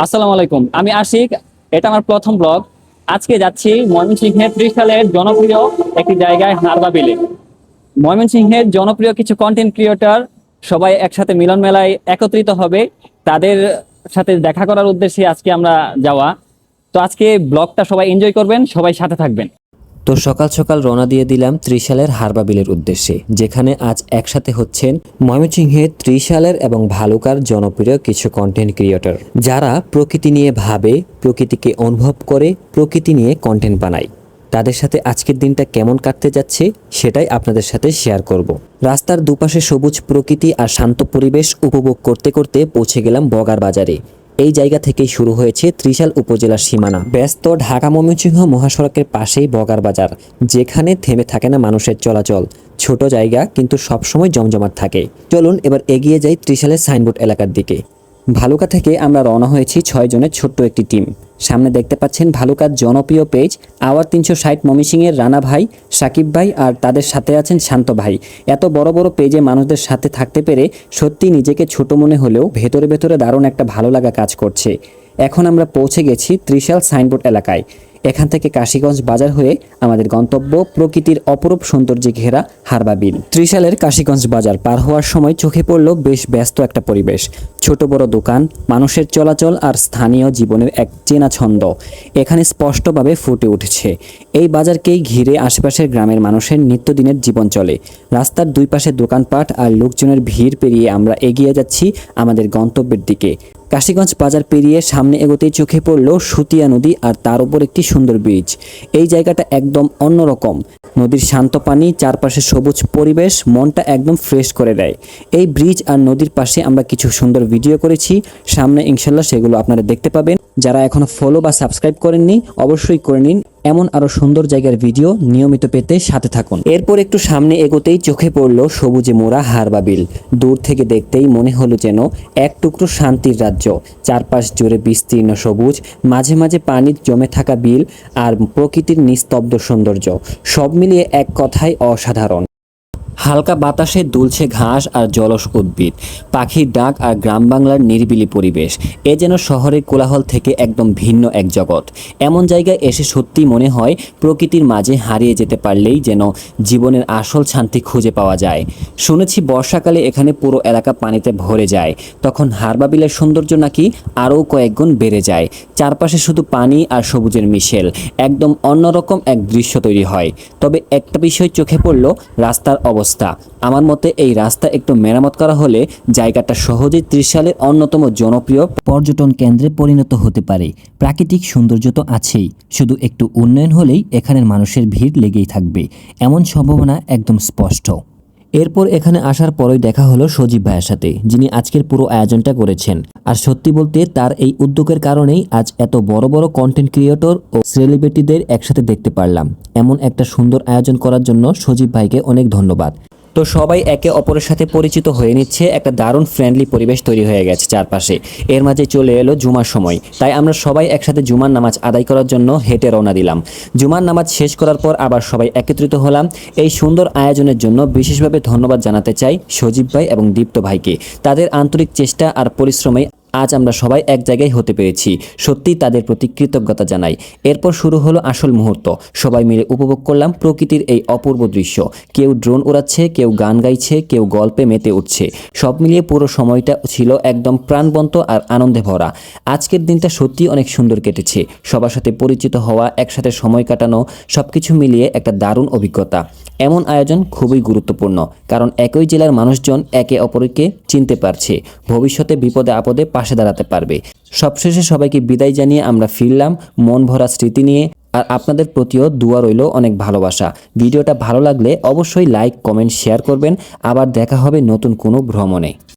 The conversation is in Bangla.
আসসালামু আলাইকুম, আমি আশিক। এটা আমার প্রথম ব্লগ। আজকে যাচ্ছি ময়মনসিংহের ত্রিশালের জনপ্রিয় একটি জায়গায় হারবা বিলে। ময়মনসিংহের জনপ্রিয় কিছু কন্টেন্ট ক্রিয়েটর সবাই একসাথে মিলন মেলায় একত্রিত হবে। তাদের সাথে দেখা করার উদ্দেশ্যে আজকে আমরা যাওয়া। তো আজকে ব্লগটা সবাই এনজয় করবেন, সবাই সাথে থাকবেন। তো সকাল সকাল রওনা দিয়ে দিলাম ত্রিশালের হারবা বিলের উদ্দেশ্যে, যেখানে আজ একসাথে হচ্ছেন ময়মনসিংহের ত্রিশালের এবং ভালুকার জনপ্রিয় কিছু কন্টেন্ট ক্রিয়েটর, যারা প্রকৃতি নিয়ে ভাবে, প্রকৃতিকে অনুভব করে, প্রকৃতি নিয়ে কন্টেন্ট বানায়। তাদের সাথে আজকের দিনটা কেমন কাটতে যাচ্ছে সেটাই আপনাদের সাথে শেয়ার করব। রাস্তার দুপাশে সবুজ প্রকৃতি আর শান্ত পরিবেশ উপভোগ করতে করতে পৌঁছে গেলাম বগার বাজারে। এই জায়গা থেকেই শুরু হয়েছে ত্রিশাল উপজেলার সীমানা। ব্যস্ত ঢাকা ময়মনসিংহ মহাসড়কের পাশেই বগার বাজার, যেখানে থেমে থাকে না মানুষের চলাচল। ছোট জায়গা কিন্তু সবসময় জমজমাট থাকে। চলুন এবার এগিয়ে যাই ত্রিশালের সাইনবোর্ড এলাকার দিকে। ভালুকা থেকে আমরা রওনা হয়েছি 6 জনের ছোট্ট একটি টিম। সামনে দেখতে পাচ্ছেন ভালুকার জনপ্রিয় পেজ আওয়ার 360 ময়মনসিংহের রানা ভাই, সাকিব ভাই আর তাদের সাথে আছেন শান্ত ভাই। এত বড় বড় পেজে মানুষদের সাথে থাকতে পেরে সত্যি নিজেকে ছোট মনে হলেও ভেতরে ভেতরে দারুণ একটা ভালো লাগা কাজ করছে। এখন আমরা পৌঁছে গেছি ত্রিশাল সাইনবোর্ড এলাকায়। এখান থেকে কাশীগঞ্জ বাজার হয়ে আমাদের গন্তব্য প্রকৃতির অপরূপ সৌন্দর্যে ঘেরা হারবা বিল। ত্রিশালের কাশীগঞ্জ বাজার পার হওয়ার সময় চোখে পড়ল বেশ ব্যস্ত একটা পরিবেশ। ছোট বড় দোকান, মানুষের চলাচল আর স্থানীয় জীবনের এক চেনা ছন্দ এখানে স্পষ্টভাবে ফুটে উঠেছে। এই বাজারকেই ঘিরে আশেপাশের গ্রামের মানুষের নিত্যদিনের জীবন চলে। রাস্তার দুই পাশে দোকানপাট আর লোকজনের ভিড় পেরিয়ে আমরা এগিয়ে যাচ্ছি আমাদের গন্তব্যের দিকে। কাশীগঞ্জ বাজার পেরিয়ে সামনে এগোতেই চোখে পড়ল সুতিয়া নদী আর তার উপর একটি সুন্দর ব্রিজ। এই জায়গাটা একদম অন্যরকম। নদীর শান্ত পানি, চারপাশে সবুজ পরিবেশ মনটা একদম ফ্রেশ করে দেয়। এই ব্রিজ আর নদীর পাশে আমরা কিছু সুন্দর ভিডিও করেছি, সামনে ইনশাল্লাহ সেগুলো আপনারা দেখতে পাবেন। যারা এখনো ফলো বা সাবস্ক্রাইব করেননি অবশ্যই করে নিন। এমন আরো সুন্দর জায়গার ভিডিও নিয়মিত পেতে সাথে থাকুন। এরপর একটু সামনে এগোতেই চোখে পড়ল সবুজে মোড়া হারবা বিল। দূর থেকে দেখতেই মনে হলো যেন এক টুকরো শান্তির রাজ্য। চারপাশ জুড়ে বিস্তীর্ণ সবুজ, মাঝে মাঝে পানির জমে থাকা বিল আর প্রকৃতির নিস্তব্ধ সৌন্দর্য, সব মিলিয়ে এক কথায় অসাধারণ। হালকা বাতাসে দুলছে ঘাস আর জলজ উদ্ভিদ, পাখির ডাক আর গ্রাম বাংলার নিরিবিলি পরিবেশ। এ যেন শহরের কোলাহল থেকে একদম ভিন্ন এক জগৎ। এমন জায়গায় এসে সত্যি মনে হয় প্রকৃতির মাঝে হারিয়ে যেতে পারলেই যেন জীবনের আসল শান্তি খুঁজে পাওয়া যায়। শুনেছি বর্ষাকালে এখানে পুরো এলাকা পানিতে ভরে যায়, তখন হারবা বিলের সৌন্দর্য নাকি আরও কয়েকগুণ বেড়ে যায়। চারপাশে শুধু পানি আর সবুজের মিশেল, একদম অন্যরকম এক দৃশ্য তৈরি হয়। তবে একটা বিষয় চোখে পড়ল, রাস্তার অবস্থা। আমার মতে এই রাস্তা একটু মেরামত করা হলে জায়গাটা সহজেই ত্রিশালের অন্যতম জনপ্রিয় পর্যটন কেন্দ্রে পরিণত হতে পারে। প্রাকৃতিক সৌন্দর্য তো আছেই, শুধু একটু উন্নয়ন হলেই এখানের মানুষের ভিড় লেগেই থাকবে, এমন সম্ভাবনা একদম স্পষ্ট। এরপর এখানে আসার পরই দেখা হলো সজীব ভাইয়ের সাথে, যিনি আজকের পুরো আয়োজনটা করেছেন। আর সত্যি বলতে তার এই উদ্যোগের কারণেই আজ এত বড় বড় কন্টেন্ট ক্রিয়েটর ও সেলিব্রিটিদের একসাথে দেখতে পারলাম। এমন একটা সুন্দর আয়োজন করার জন্য সজীব ভাইকে অনেক ধন্যবাদ। তো সবাই একে অপরের সাথে পরিচিত হয়ে নিচ্ছে, একটা দারুণ ফ্রেন্ডলি পরিবেশ তৈরি হয়ে গেছে চারপাশে। এর মাঝে চলে এলো জুমার সময়, তাই আমরা সবাই একসাথে জুমার নামাজ আদায় করার জন্য হেঁটে রওনা দিলাম। জুমার নামাজ শেষ করার পর আবার সবাই একত্রিত হলাম। এই সুন্দর আয়োজনের জন্য বিশেষভাবে ধন্যবাদ জানাতে চাই সজীব ভাই এবং দীপ্ত ভাইকে। তাদের আন্তরিক চেষ্টা আর পরিশ্রমে আজ আমরা সবাই এক জায়গায় হতে পেরেছি, সত্যিই তাদের প্রতি কৃতজ্ঞতা জানাই। এরপর শুরু হলো আসল মুহূর্ত। সবাই মিলে উপভোগ করলাম প্রকৃতির এই অপূর্ব দৃশ্য। কেউ ড্রোন উড়াচ্ছে, কেউ গান গাইছে, কেউ গল্পে মেতে উঠছে। সব মিলিয়ে পুরো সময়টা ছিল একদম প্রাণবন্ত আর আনন্দে ভরা। আজকের দিনটা সত্যি অনেক সুন্দর কেটেছে। সবার সাথে পরিচিত হওয়া, একসাথে সময় কাটানো, সবকিছু মিলিয়ে একটা দারুণ অভিজ্ঞতা। এমন আয়োজন খুবই গুরুত্বপূর্ণ, কারণ একই জেলার মানুষজন একে অপরকে চিনতে পারছে, ভবিষ্যতে বিপদে আপদে পাশে দাঁড়াতে পারবে। সবশেষে সবাইকে বিদায় জানিয়ে আমরা ফিরলাম মন ভরা স্মৃতি নিয়ে। আর আপনাদের প্রতিও দোয়া রইল অনেক ভালোবাসা। ভিডিওটা ভালো লাগলে অবশ্যই লাইক, কমেন্ট, শেয়ার করবেন। আবার দেখা হবে নতুন কোনো ভ্রমণে।